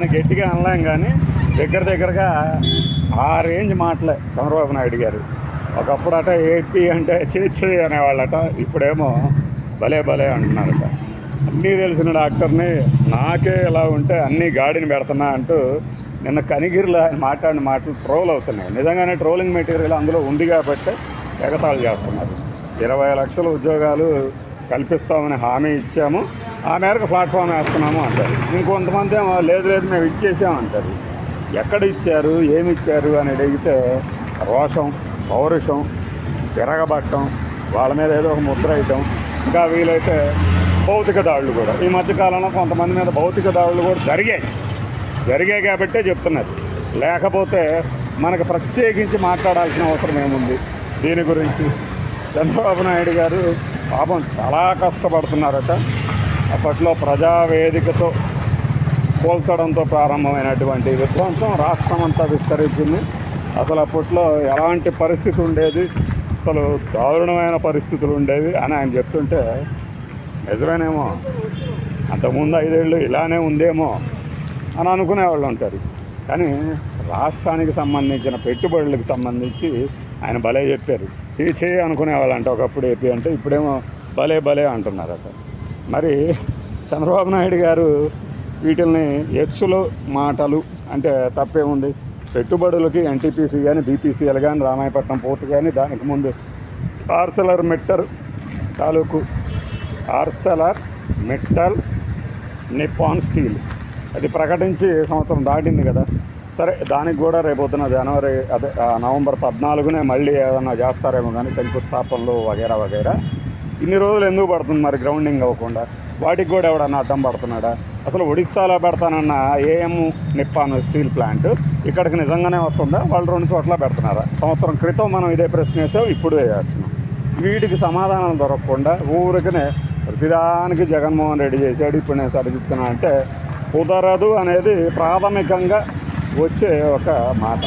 అని గట్టిగా అనలేం, కానీ దగ్గరగా ఆ రేంజ్ మాటలే చంద్రబాబు నాయుడు గారు. ఒకప్పుడట ఏపీ అంటే చేచి అనేవాళ్ళట, ఇప్పుడేమో భలే అంటున్నారట. అన్నీ తెలిసిన డాక్టర్ని నాకే ఇలా ఉంటే అన్నీ గాడిని పెడుతున్నా అంటూ నిన్న కనిగిరిలో ఆయన మాట్లాడిన మాటలు ట్రోల్ అవుతున్నాయి. నిజంగానే ట్రోలింగ్ మెటీరియల్ అందులో ఉంది కాబట్టి ఎగతాళి చేస్తున్నారు. 20 లక్షల ఉద్యోగాలు కల్పిస్తామని హామీ ఇచ్చాము, ఆ మేరకు ప్లాట్ఫామ్ వేస్తున్నాము అంటారు. ఇంకొంతమంది ఏమో లేదు మేము ఇచ్చేసామంటారు. ఎక్కడ ఇచ్చారు, ఏమి ఇచ్చారు అని అడిగితే రోషం, పౌరుషం, తిరగబట్టం, వాళ్ళ మీద ఏదో ఒక ముద్ర వేయటం, ఇంకా వీలైతే భౌతిక దాడులు కూడా. ఈ మధ్యకాలంలో కొంతమంది మీద భౌతిక దాడులు కూడా జరిగాయి కాబట్టే చెప్తున్నారు. లేకపోతే మనకు ప్రత్యేకించి మాట్లాడాల్సిన అవసరం ఏముంది దీని గురించి? చంద్రబాబు నాయుడు గారు పాపం చాలా కష్టపడుతున్నారట. అప్పట్లో ప్రజావేదికతో పోల్చడంతో ప్రారంభమైనటువంటి విధ్వంసం రాష్ట్రం అంతా విస్తరించింది. అసలు అప్పట్లో ఎలాంటి పరిస్థితి ఉండేది, అసలు దారుణమైన పరిస్థితులు ఉండేవి అని ఆయన చెప్తుంటే నిజమేనేమో, అంతకుముందు 5 ఏళ్ళు ఇలానే ఉందేమో అని అనుకునేవాళ్ళు ఉంటారు. కానీ రాష్ట్రానికి సంబంధించిన పెట్టుబడులకు సంబంధించి ఆయన భలే చెప్పారు. అనుకునేవాళ్ళు అంటే ఒకప్పుడు ఏపీ అంటే, ఇప్పుడేమో భలే అంటున్నారట. మరి చంద్రబాబు నాయుడు గారు వీటిల్ని ఎత్సులో మాటలు అంటే తప్పేముంది? పెట్టుబడులకి ఎన్టీపీసీ కానీ, బీపీసీఎల్ కానీ, రామాయపట్నం పోర్టు కానీ, దానికి ముందు ఆర్సెలర్ మిట్టల్ నిప్పాన్ స్టీల్ అది ప్రకటించి సంవత్సరం దాటింది కదా. సరే, దానికి కూడా రేపొద్దున నవంబర్ 14నే మళ్ళీ ఏదైనా చేస్తారేమో, కానీ శంకుస్థాపనలు వగైరా. ఇన్ని రోజులు ఎందుకు పడుతుంది మరి గ్రౌండింగ్ అవ్వకుండా? వాటికి కూడా ఎవడన్నా అడ్డం పడుతున్నాడా? అసలు ఒడిస్సాలో పెడతానన్న ఏఎం నిప్పాన్ స్టీల్ ప్లాంట్ ఇక్కడికి నిజంగానే వస్తుందా? వాళ్ళు 2 చోట్ల పెడుతున్నారా? సంవత్సరం క్రితం మనం ఇదే ప్రశ్న వేసాం, ఇప్పుడు వేస్తున్నాం. వీటికి సమాధానం దొరకకుండా ఊరికనే ప్రతిదానికి జగన్మోహన్ రెడ్డి చేశాడు, ఇప్పుడు నేను సరిదిద్దుతున్నా అంటే కుదరదు అనేది ప్రాథమికంగా వచ్చే ఒక మాట.